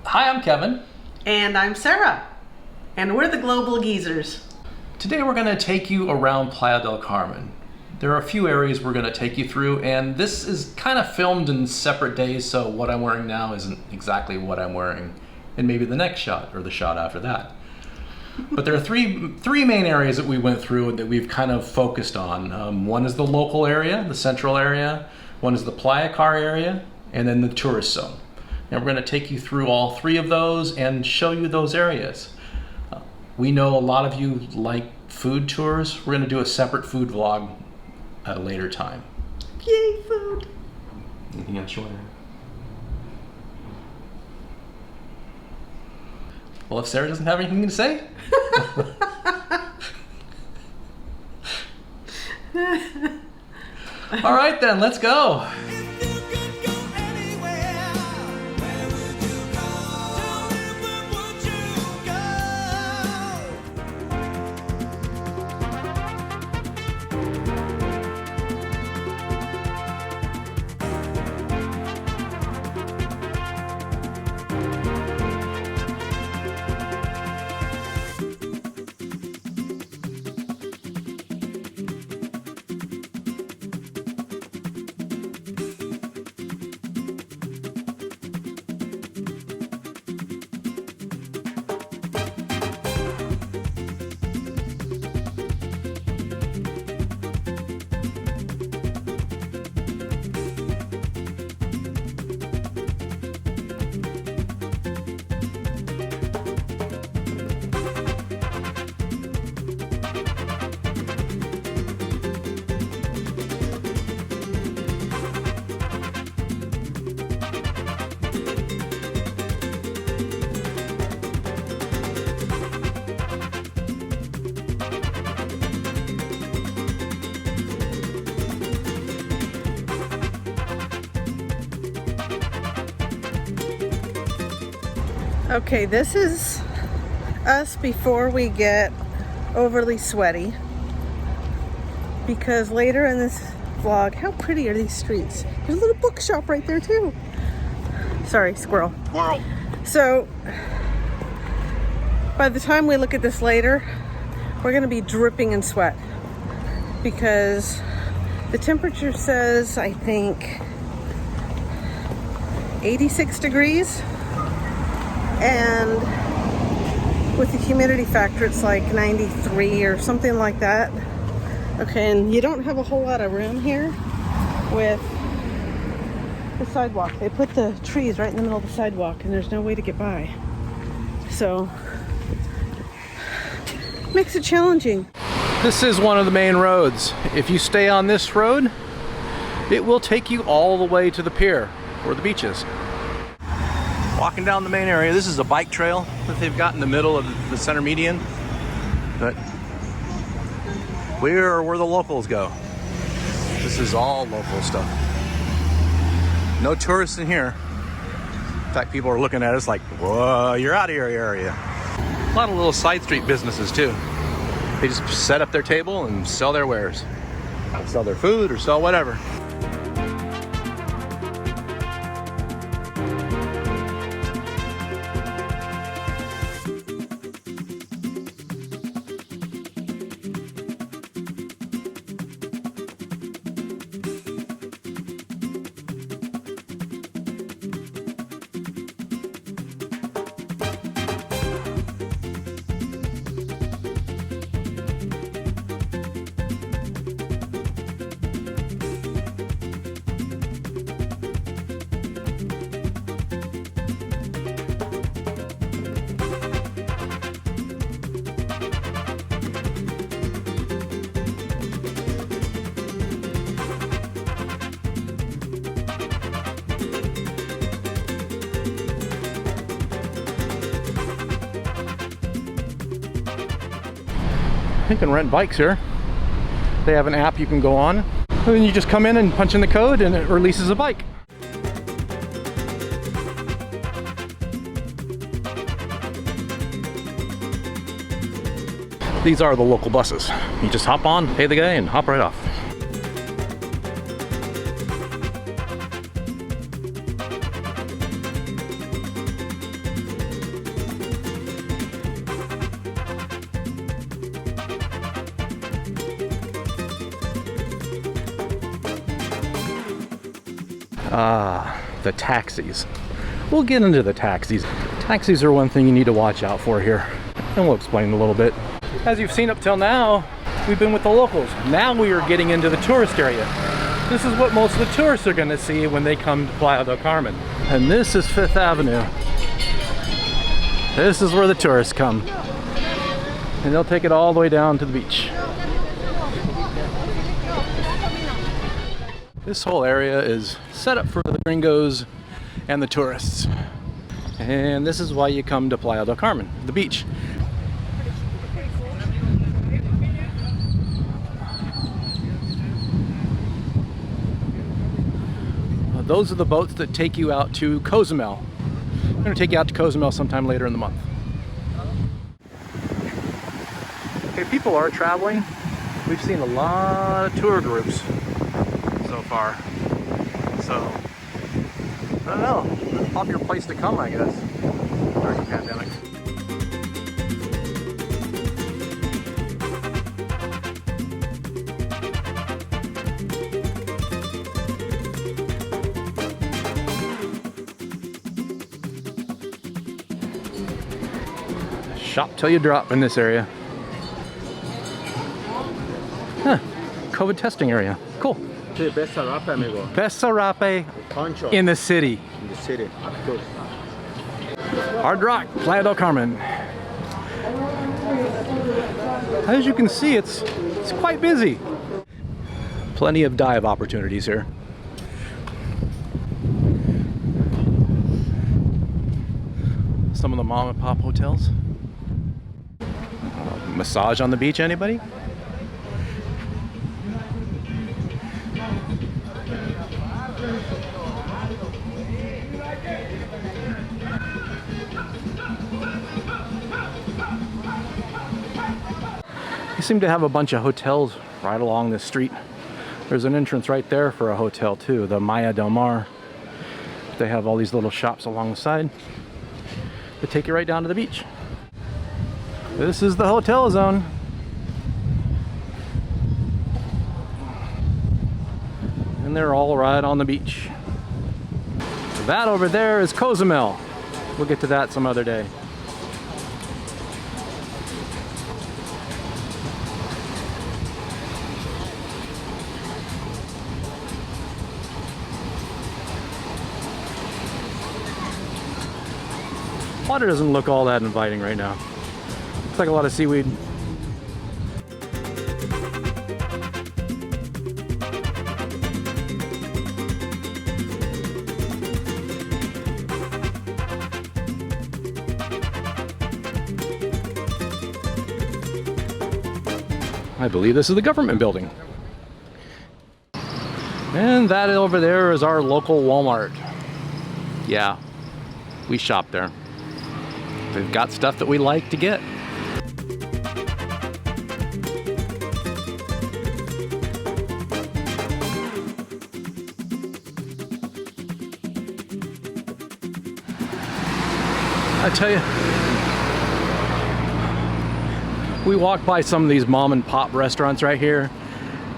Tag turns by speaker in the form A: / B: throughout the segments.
A: Hi, I'm Kevin.
B: And I'm Sarah. And we're the Global Geezers.
A: Today we're going to take you around Playa del Carmen. There are a few areas we're going to take you through, and this is kind of filmed in separate days, so what I'm wearing now isn't exactly what I'm wearing in maybe the next shot or the shot after that. But there are three main areas that we went through that we've kind of focused on. One is the local area, the central area. One is the Playacar area, and then the tourist zone. And we're going to take you through all three of those and show you those areas. We know a lot of you like food tours. We're going to do a separate food vlog at a later time.
B: Yay, food!
A: Anything else you want to add? Well, if Sarah doesn't have anything to say. All right then, let's go.
B: Okay, this is us before we get overly sweaty. Because later in this vlog, how pretty are these streets? There's a little bookshop right there too. Sorry, squirrel.
A: Squirrel.
B: So, by the time we look at this later, we're gonna be dripping in sweat. Because the temperature says, I think, 86 degrees. And with the humidity factor, it's like 93 or something like that. Okay, and you don't have a whole lot of room here with the sidewalk. They put the trees right in the middle of the sidewalk and there's no way to get by. So, makes it challenging.
A: This is one of the main roads. If you stay on this road, it will take you all the way to the pier or the beaches. Walking down the main area, this is a bike trail that they've got in the middle of the center median. But we're where the locals go. This is all local stuff. No tourists in here. In fact, people are looking at us like, whoa, you're out of your area. A lot of little side street businesses too. They just set up their table and sell their wares. Sell their food or sell whatever. You can rent bikes here. They have an app you can go on, and then you just come in and punch in the code and it releases a bike. These are the local buses. You just hop on, pay the guy, and hop right off. The taxis. We'll get into the taxis. Taxis are one thing you need to watch out for here, and we'll explain a little bit. As you've seen up till now, we've been with the locals. Now we are getting into the tourist area. This is what most of the tourists are going to see when they come to Playa del Carmen. And this is 5th Avenue. This is where the tourists come. And they'll take it all the way down to the beach. This whole area is set up for the gringos and the tourists. And this is why you come to Playa del Carmen, the beach. Those are the boats that take you out to Cozumel. I'm going to take you out to Cozumel sometime later in the month. Okay, people are traveling. We've seen a lot of tour groups so far. So, I don't know. A popular place to come, I guess, during the pandemic. Shop till you drop in this area. Huh. COVID testing area. Cool.
C: The best sarape, amigo.
A: Best sarape
C: Poncho.
A: in the city.
C: In the city, of course.
A: Hard Rock, Playa del Carmen. As you can see, it's quite busy. Plenty of dive opportunities here. Some of the mom and pop hotels. Massage on the beach, anybody? You seem to have a bunch of hotels right along this street. There's an entrance right there for a hotel too, the Maya del Mar. They have all these little shops along the side that take you right down to the beach. This is the hotel zone. And they're all right on the beach. That over there is Cozumel. We'll get to that some other day. Water doesn't look all that inviting right now. Looks like a lot of seaweed. I believe this is the government building. And that over there is our local Walmart. Yeah, we shop there. They've got stuff that we like to get. I tell you, we walk by some of these mom and pop restaurants right here,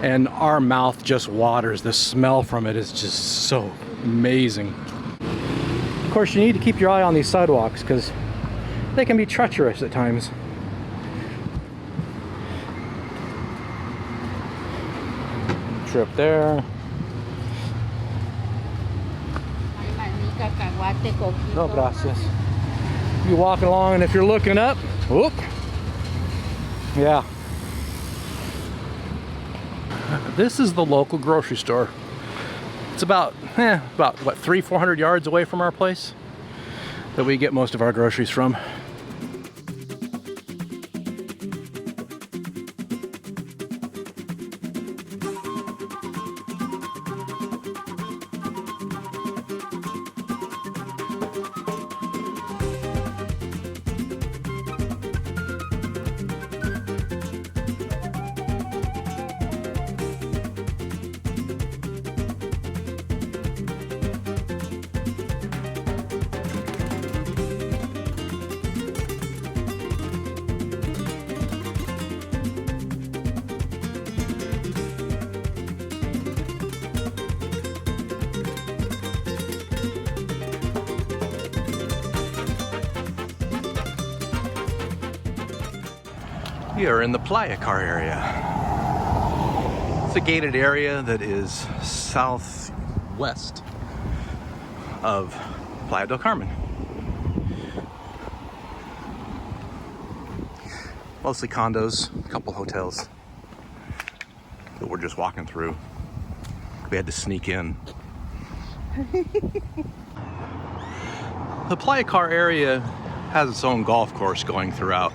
A: and our mouth just waters. The smell from it is just so amazing. Of course, you need to keep your eye on these sidewalks because they can be treacherous at times. Trip there. No, gracias. You're walking along, and if you're looking up, whoop. Yeah. This is the local grocery store. It's about what, 300-400 yards away from our place that we get most of our groceries from. We are in the Playacar area. It's a gated area that is southwest of Playa del Carmen. Mostly condos, a couple hotels that we're just walking through. We had to sneak in. The Playacar area has its own golf course going throughout.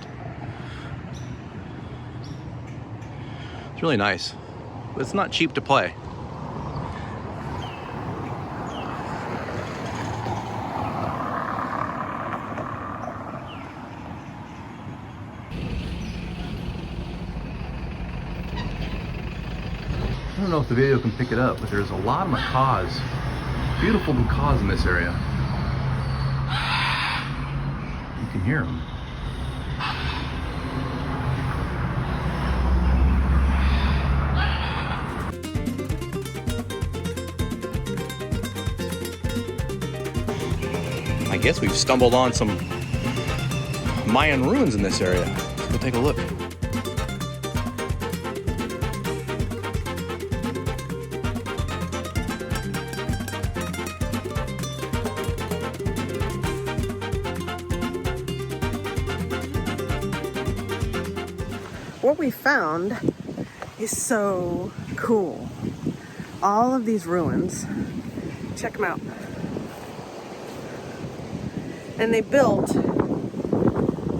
A: It's really nice, but it's not cheap to play. I don't know if the video can pick it up, but there's a lot of macaws. Beautiful macaws in this area. You can hear them. I guess we've stumbled on some Mayan ruins in this area. Let's go take a look.
B: What we found is so cool. All of these ruins, check them out. And they built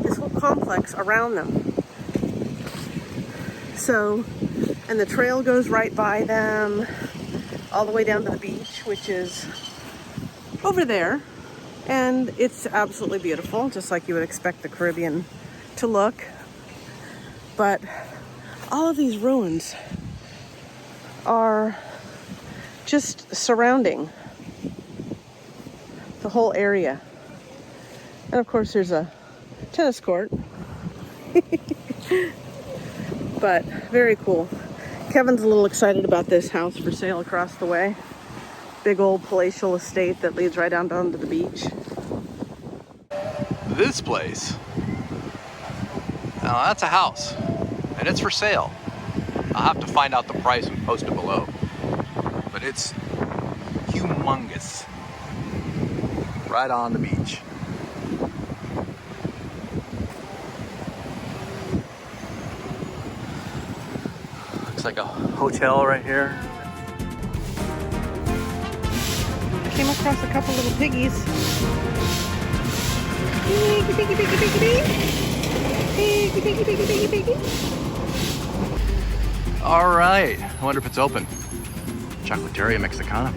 B: this whole complex around them. So, and the trail goes right by them, all the way down to the beach, which is over there. And it's absolutely beautiful, just like you would expect the Caribbean to look. But all of these ruins are just surrounding the whole area. And of course there's a tennis court. But very cool. Kevin's a little excited about this house for sale across the way. Big old palatial estate that leads right down to the beach.
A: This place, now that's a house, and it's for sale. I'll have to find out the price and post it below. But it's humongous. Right on the beach. Looks like a hotel right here.
B: I came across a couple little piggies. Piggy, piggy, piggy, piggy, piggy. Piggy, piggy, piggy, piggy, piggy.
A: All right, I wonder if it's open. Chocolateria Mexicana.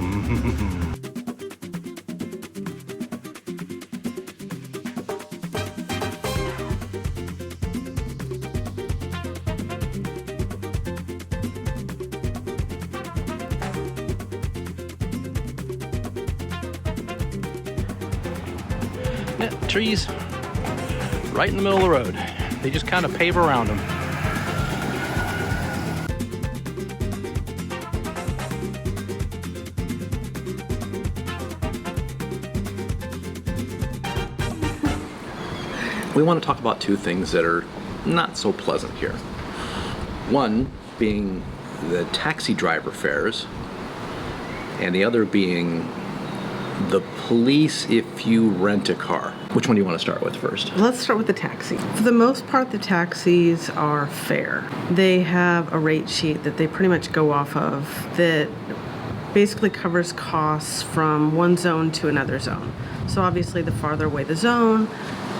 A: Yeah, trees right in the middle of the road. They just kind of pave around them. We want to talk about two things that are not so pleasant here. One being the taxi driver fares, and the other being the police if you rent a car. Which one do you want to start with first?
B: Let's start with the taxi. For the most part, the taxis are fair. They have a rate sheet that they pretty much go off of that basically covers costs from one zone to another zone. So obviously the farther away the zone,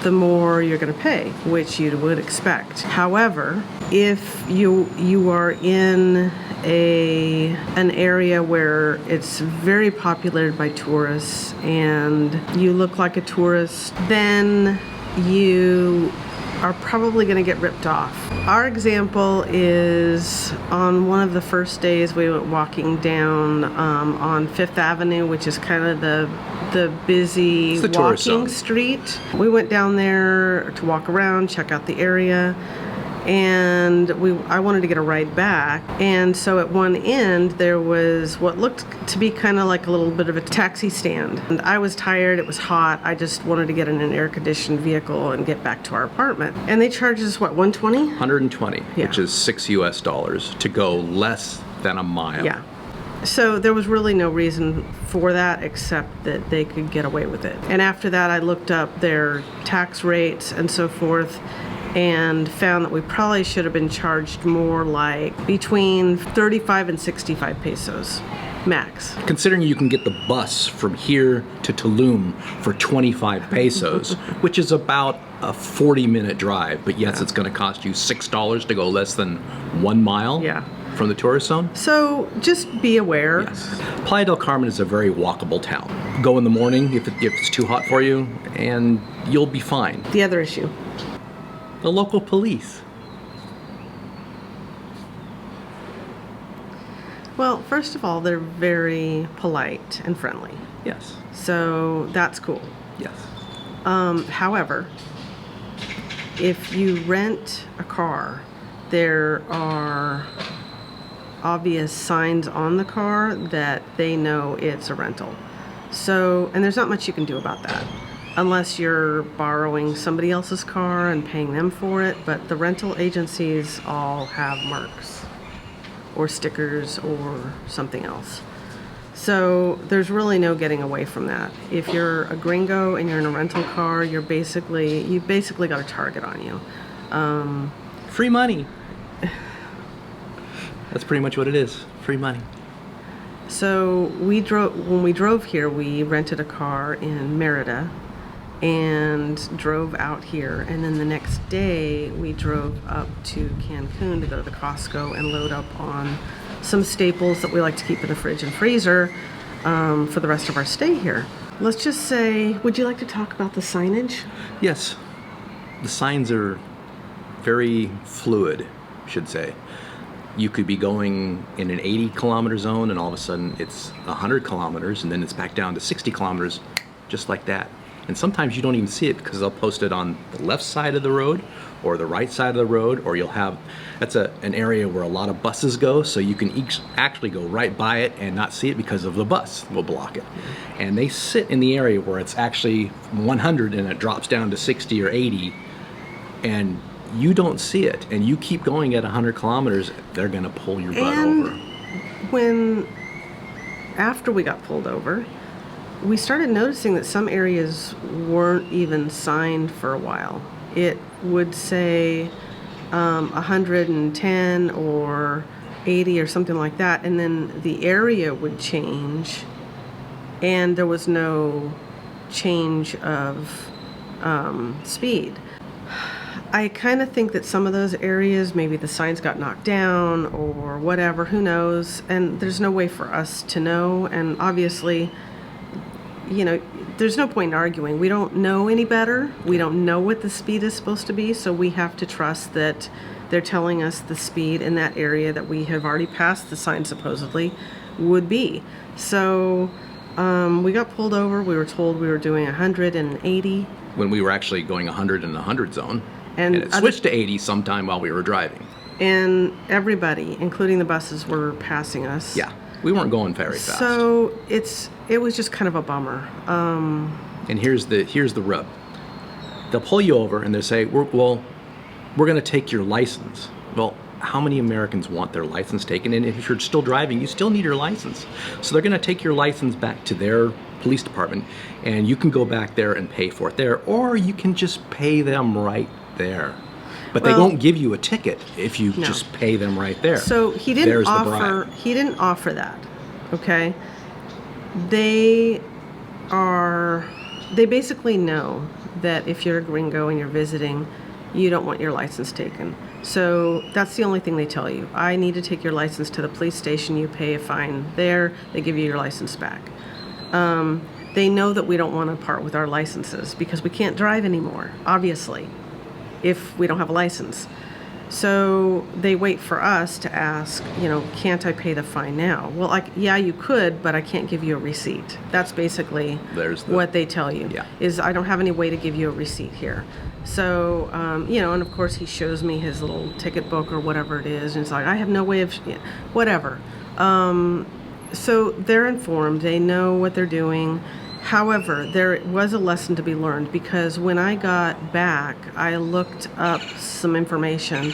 B: the more you're going to pay, which you would expect. However, if you are in an area where it's very populated by tourists and you look like a tourist, then you are probably going to get ripped off. Our example is on one of the first days we went walking down on 5th Avenue, which is kind of the busy walking street. We went down there to walk around, check out the area, and I wanted to get a ride back. And so at one end there was what looked to be kind of like a little bit of a taxi stand. And I was tired, it was hot, I just wanted to get in an air-conditioned vehicle and get back to our apartment. And they charged us what, 120?
A: 120,
B: Yeah.
A: which is $6 US to go less than a mile.
B: Yeah. So there was really no reason for that except that they could get away with it. And after that I looked up their tax rates and so forth, and found that we probably should have been charged more, like between 35 and 65 pesos max.
A: Considering you can get the bus from here to Tulum for 25 pesos, which is about a 40-minute drive, but yes, it's going to cost you $6 to go less than 1 mile
B: Yeah.
A: from the tourist zone.
B: So just be aware.
A: Yes. Playa del Carmen is a very walkable town. Go in the morning if it's too hot for you, and you'll be fine.
B: The other issue.
A: The local police.
B: Well, first of all, they're very polite and friendly.
A: Yes.
B: So that's cool.
A: Yes.
B: However, if you rent a car, there are obvious signs on the car that they know it's a rental. So, and there's not much you can do about that unless you're borrowing somebody else's car and paying them for it, but the rental agencies all have marks or stickers or something else. So there's really no getting away from that. If you're a gringo and you're in a rental car, you've basically got a target on you.
A: Free money. That's pretty much what it is. Free money.
B: So when we drove here, we rented a car in Merida and drove out here, and then the next day we drove up to Cancun to go to the Costco and load up on some staples that we like to keep in the fridge and freezer for the rest of our stay here. Let's just say, would you like to talk about the signage?
A: Yes. The signs are very fluid, I should say. You could be going in an 80-kilometer zone and all of a sudden it's 100 kilometers and then it's back down to 60 kilometers just like that. And sometimes you don't even see it because they'll post it on the left side of the road or the right side of the road, or you'll have, that's an area where a lot of buses go, so you can actually go right by it and not see it because of the bus will block it. And they sit in the area where it's actually 100 and it drops down to 60 or 80, and you don't see it, and you keep going at 100 kilometers, they're gonna pull your butt over.
B: After we got pulled over, we started noticing that some areas weren't even signed for a while. It would say 110 or 80 or something like that, and then the area would change and there was no change of speed. I kind of think that some of those areas, maybe the signs got knocked down or whatever, who knows, and there's no way for us to know, and obviously, you know, there's no point in arguing. We don't know any better. We don't know what the speed is supposed to be, so we have to trust that they're telling us the speed in that area that we have already passed the sign supposedly would be. So we got pulled over. We were told we were doing 180.
A: When we were actually going 100 in the 100 zone.
B: And
A: it switched to 80 sometime while we were driving.
B: And everybody, including the buses, were passing us.
A: Yeah, we weren't going very fast.
B: So it was just kind of a bummer.
A: And here's the rub. They'll pull you over and they'll say, we're going to take your license. Well, how many Americans want their license taken? And if you're still driving, you still need your license. So they're going to take your license back to their police department, and you can go back there and pay for it there, or you can just pay them right there. But they won't give you a ticket if you just pay them right there.
B: So he didn't offer that. Okay? They basically know that if you're a gringo and you're visiting, you don't want your license taken. So that's the only thing they tell you. I need to take your license to the police station. You pay a fine there. They give you your license back. They know that we don't want to part with our licenses because we can't drive anymore, obviously, if we don't have a license. So they wait for us to ask, can't I pay the fine now? Well, yeah, you could, but I can't give you a receipt. That's basically what they tell you.
A: Yeah.
B: Is I don't have any way to give you a receipt here. So, and of course he shows me his little ticket book or whatever it is, and it's like, I have no way of, whatever. So they're informed, they know what they're doing. However, there was a lesson to be learned, because when I got back, I looked up some information,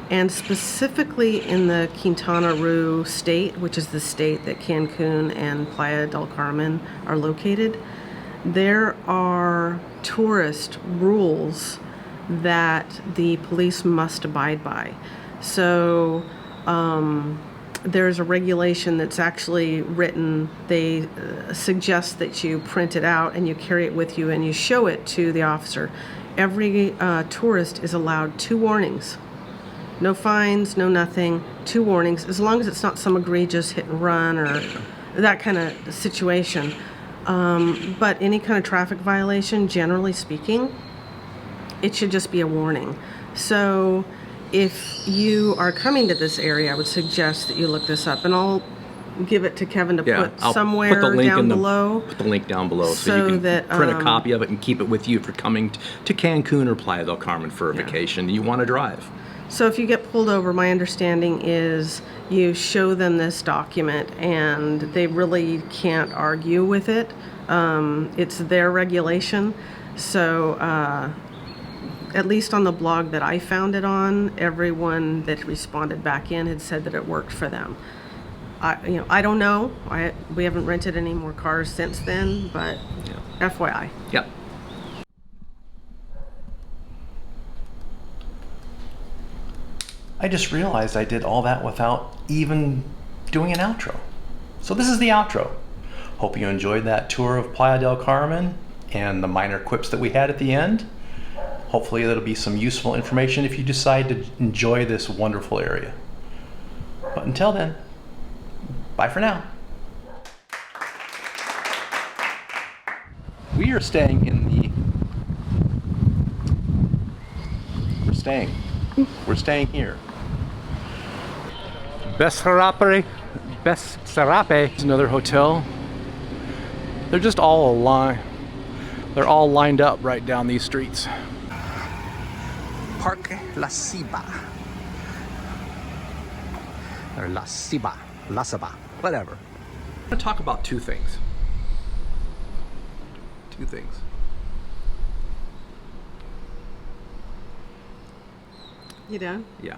B: and specifically in the Quintana Roo state, which is the state that Cancun and Playa del Carmen are located, there are tourist rules that the police must abide by. So, there's a regulation that's actually written. They suggest that you print it out and you carry it with you and you show it to the officer. Every tourist is allowed 2 warnings. No fines, no nothing, 2 warnings, as long as it's not some egregious hit and run or that kind of situation. But any kind of traffic violation, generally speaking, it should just be a warning. So if you are coming to this area, I would suggest that you look this up, and I'll give it to Kevin to put somewhere down below.
A: Put the link down below so you can print a copy of it and keep it with you if you're coming to Cancun or Playa del Carmen for a vacation you want to drive.
B: So if you get pulled over, my understanding is you show them this document and they really can't argue with it. It's their regulation. So at least on the blog that I found it on, everyone that responded back in had said that it worked for them. I don't know. We haven't rented any more cars since then, but FYI.
A: Yep. I just realized I did all that without even doing an outro. So this is the outro. Hope you enjoyed that tour of Playa del Carmen and the minor quips that we had at the end. Hopefully that'll be some useful information if you decide to enjoy this wonderful area. But until then, bye for now. We are staying We're staying here.
C: Best Serape.
A: It's another hotel. They're just all aligned. They're all lined up right down these streets.
D: Parque La Ceiba. Or La Ceiba. La Ceiba. Whatever.
A: I'm going to talk about 2 things. 2 things.
B: You done?
A: Yeah.